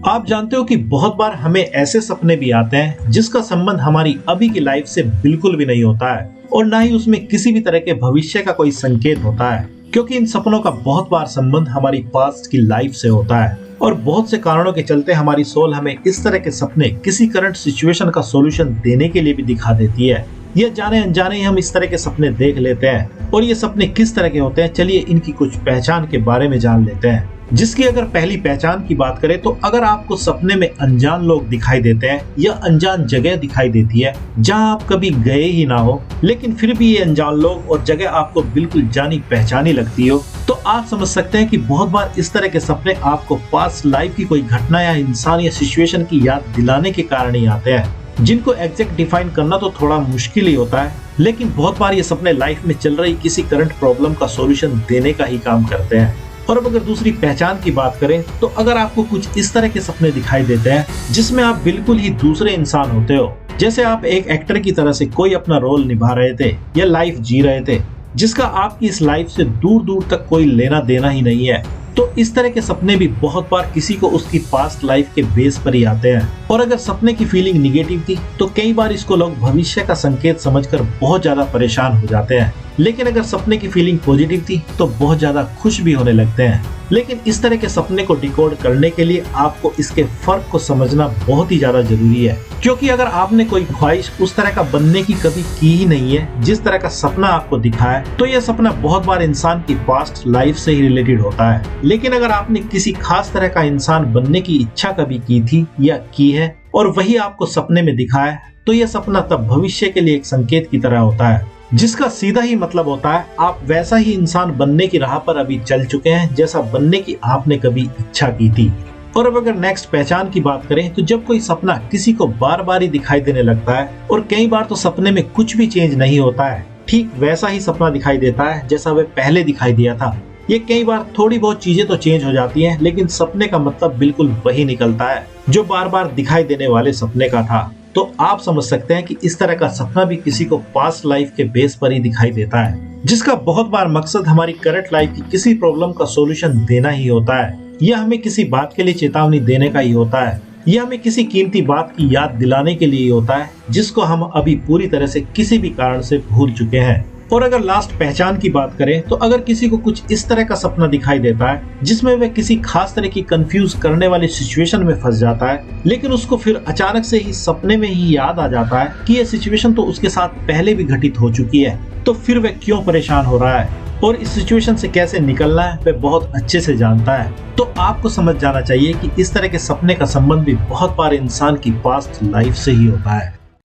आप जानते हो कि बहुत बार हमें ऐसे सपने भी आते हैं जिसका संबंध हमारी अभी की लाइफ से बिल्कुल भी नहीं होता है और ना ही उसमें किसी भी तरह के भविष्य का कोई संकेत होता है, क्योंकि इन सपनों का बहुत बार संबंध हमारी पास्ट की लाइफ से होता है। और बहुत से कारणों के चलते हमारी सोल हमें इस तरह के सपने किसी करंट सिचुएशन का सॉल्यूशन देने के लिए भी दिखा देती है। यह जाने अनजाने ही हम इस तरह के सपने देख लेते हैं। और ये सपने किस तरह के होते हैं, चलिए इनकी कुछ पहचान के बारे में जान लेते हैं। जिसकी अगर पहली पहचान की बात करें तो अगर आपको सपने में अनजान लोग दिखाई देते हैं या अनजान जगह दिखाई देती है जहां आप कभी गए ही ना हो, लेकिन फिर भी ये अनजान लोग और जगह आपको बिल्कुल जानी पहचानी लगती हो, तो आप समझ सकते हैं कि बहुत बार इस तरह के सपने आपको पास्ट लाइफ की कोई घटना या इंसान या सिचुएशन की याद दिलाने के कारण ही आते हैं, जिनको एग्जैक्ट डिफाइन करना तो थोड़ा मुश्किल ही होता है। लेकिन बहुत बार ये सपने लाइफ में चल रही किसी करंट प्रॉब्लम का सॉल्यूशन देने का ही काम करते हैं। और अब अगर दूसरी पहचान की बात करें तो अगर आपको कुछ इस तरह के सपने दिखाई देते हैं जिसमें आप बिल्कुल ही दूसरे इंसान होते हो, जैसे आप एक एक्टर की तरह से कोई अपना रोल निभा रहे थे या लाइफ जी रहे थे जिसका आपकी इस लाइफ से दूर दूर तक कोई लेना देना ही नहीं है, तो इस तरह के सपने भी बहुत बार किसी को उसकी पास्ट लाइफ के बेस पर ही आते हैं। और अगर सपने की फीलिंग निगेटिव थी तो कई बार इसको लोग भविष्य का संकेत समझकर बहुत ज्यादा परेशान हो जाते हैं, लेकिन अगर सपने की फीलिंग पॉजिटिव थी तो बहुत ज्यादा खुश भी होने लगते हैं। लेकिन इस तरह के सपने को डिकोड करने के लिए आपको इसके फर्क को समझना बहुत ही ज्यादा जरूरी है, क्योंकि अगर आपने कोई ख्वाहिश उस तरह का बनने की कभी की ही नहीं है जिस तरह का सपना आपको दिखा है, तो यह सपना बहुत बार इंसान की पास्ट लाइफ से ही रिलेटेड होता है। लेकिन अगर आपने किसी खास तरह का इंसान बनने की इच्छा कभी की थी या की है और वही आपको सपने में दिखा है, तो यह सपना तब भविष्य के लिए एक संकेत की तरह होता है, जिसका सीधा ही मतलब होता है आप वैसा ही इंसान बनने की राह पर अभी चल चुके हैं जैसा बनने की आपने कभी इच्छा की थी। और अब अगर नेक्स्ट पहचान की बात करें तो जब कोई सपना किसी को बार बार ही दिखाई देने लगता है और कई बार तो सपने में कुछ भी चेंज नहीं होता है, ठीक वैसा ही सपना दिखाई देता है जैसा वह पहले दिखाई दिया था। ये कई बार थोड़ी बहुत चीजें तो चेंज हो जाती हैं, लेकिन सपने का मतलब बिल्कुल वही निकलता है जो बार बार दिखाई देने वाले सपने का था। तो आप समझ सकते हैं कि इस तरह का सपना भी किसी को पास्ट लाइफ के बेस पर ही दिखाई देता है, जिसका बहुत बार मकसद हमारी करंट लाइफ की किसी प्रॉब्लम का सॉल्यूशन देना ही होता है, या हमें किसी बात के लिए चेतावनी देने का ही होता है, या हमें किसी कीमती बात की याद दिलाने के लिए होता है जिसको हम अभी पूरी तरह से किसी भी कारण से भूल चुके हैं। और अगर लास्ट पहचान की बात करें तो अगर किसी को कुछ इस तरह का सपना दिखाई देता है जिसमें वह किसी खास तरह की कंफ्यूज करने वाली सिचुएशन में फंस जाता है, लेकिन उसको फिर अचानक से ही सपने में ही याद आ जाता है कि यह सिचुएशन तो उसके साथ पहले भी घटित हो चुकी है, तो फिर वह क्यों परेशान हो रहा है और इस सिचुएशन से कैसे निकलना है वह बहुत अच्छे से जानता है। तो आपको समझ जाना चाहिए कि इस तरह के सपने का संबंध भी बहुत बार इंसान की पास्ट लाइफ से ही होता है।